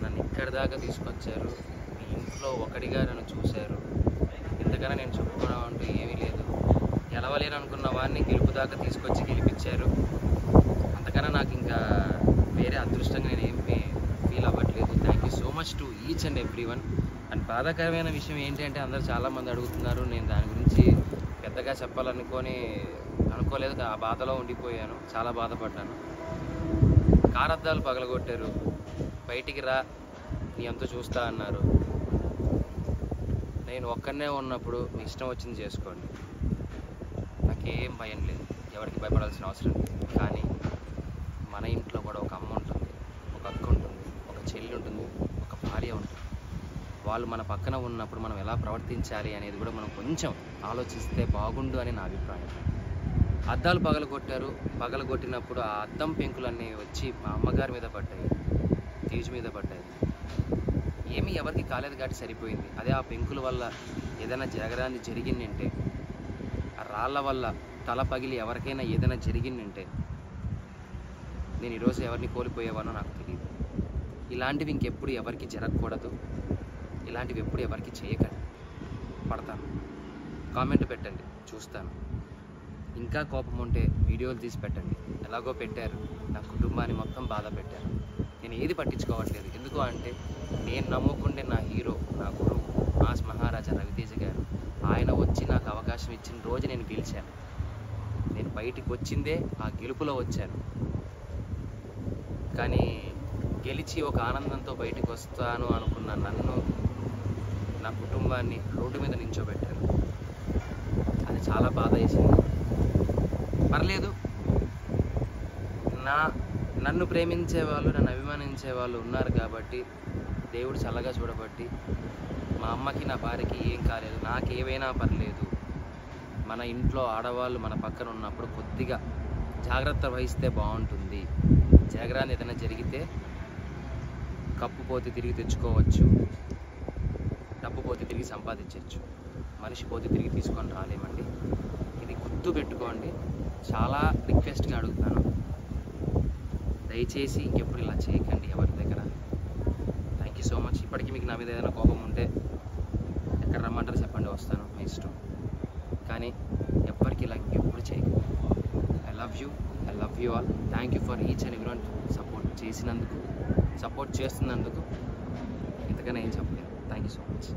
నన్ను ఇక్కడి దాకా తీసుకొచ్చారు. మీ ఇంట్లో ఒకటిగా నన్ను చూశారు. ఇంతకన్నా నేను చెప్పుకోవడం అంటూ ఏమీ లేదు. గెలవలేను అనుకున్న వాడిని గెలుపు దాకా తీసుకొచ్చి గెలిపించారు. అంతకన్నా నాకు ఇంకా వేరే అదృష్టంగా నేను ఏం ఫీల్ అవ్వట్లేదు. Thank you so much to each and every one. And బాధాకరమైన విషయం ఏంటి అంటే అందరూ చాలామంది అడుగుతున్నారు. నేను దాని గురించి పెద్దగా అనుకోలేదు. ఆ బాధలో ఉండిపోయాను. చాలా బాధపడ్డాను. కారద్దాలు పగలగొట్టారు. బయటికి రా, నీ అంతా చూస్తా అన్నారు. నేను ఒక్కనే ఉన్నప్పుడు మీ ఇష్టం వచ్చింది చేసుకోండి, నాకేం భయం లేదు, ఎవరికి భయపడాల్సిన అవసరం లేదు. కానీ మన ఇంట్లో కూడా ఒక అమ్మ ఉంటుంది, ఒక అక్క ఉంటుంది, ఒక చెల్లి ఉంటుంది, ఒక భార్య ఉంటుంది. వాళ్ళు మన పక్కన ఉన్నప్పుడు మనం ఎలా ప్రవర్తించాలి అనేది కూడా మనం కొంచెం ఆలోచిస్తే బాగుండు అని నా అభిప్రాయం. అద్దాలు పగలగొట్టినప్పుడు ఆ అద్దం పెంకులన్నీ వచ్చి మా అమ్మగారి మీద పడ్డాయి, తేజు మీద పడ్డాయి. ఏమీ ఎవరికి కాలేదు కాబట్టి సరిపోయింది. అదే ఆ పెంకుల వల్ల ఏదైనా జరగరాని జరిగిందంటే, ఆ రాళ్ళ వల్ల తల పగిలి ఎవరికైనా ఏదైనా జరిగిందంటే నేను ఈరోజు ఎవరిని కోల్పోయేవానో నాకు తెలియదు. ఇలాంటివి ఇంకెప్పుడు ఎవరికి జరగకూడదు. ఇలాంటివి ఎప్పుడు ఎవరికి చేయకండి. పడతాను. కామెంట్ పెట్టండి, చూస్తాను. ఇంకా కోపం ఉంటే వీడియోలు తీసి పెట్టండి. ఎలాగో పెట్టారు, నా కుటుంబాన్ని మొత్తం బాధ పెట్టారు. నేను ఏది పట్టించుకోవట్లేదు. ఎందుకు అంటే నేను నమ్ముకుంటే నా హీరో, నా గురువు మాస్ మహారాజా రవితేజ గారు, ఆయన వచ్చి నాకు అవకాశం ఇచ్చిన రోజు నేను గెలిచాను. నేను బయటికి వచ్చిందే ఆ గెలుపులో వచ్చాను. కానీ గెలిచి ఒక ఆనందంతో బయటికి వస్తాను అనుకున్న నన్ను, నా కుటుంబాన్ని రోడ్డు మీద నించోబెట్టారు. అది చాలా బాధ వేసింది. పర్లేదు, నన్ను ప్రేమించే వాళ్ళు, నన్ను అభిమానించే వాళ్ళు ఉన్నారు కాబట్టి దేవుడు చల్లగా చూడబట్టి మా అమ్మకి నా భార్యకి ఏం కాలేదు. నాకేవైనా పర్లేదు. మన ఇంట్లో ఆడవాళ్ళు మన పక్కన ఉన్నప్పుడు కొద్దిగా జాగ్రత్త వహిస్తే బాగుంటుంది. జరగరాని ఏదైనా జరిగితే కప్పు పోతే తిరిగి తెచ్చుకోవచ్చు, డబ్బు పోతే తిరిగి సంపాదించవచ్చు, మనిషి పోతే తిరిగి తీసుకొని రాలేమండి. ఇది గుర్తు పెట్టుకోండి. చాలా రిక్వెస్ట్గా అడుగుతాను, దయచేసి ఇంకెప్పుడు ఇలా చేయకండి ఎవరి దగ్గర. Thank you so much. ఇప్పటికీ మీకు నా మీద ఏదైనా కోపం ఉంటే ఎక్కడ రమ్మంటారు చెప్పండి, వస్తాను, మీ ఇష్టం. కానీ ఎవ్వరికి ఇలా ఇంకెప్పుడు చేయకండి. I love you all. Thank you for each and every one support చేస్తున్నందుకు. ఇంతకన్నా ఏం చెప్పలేదు. Thank you so much.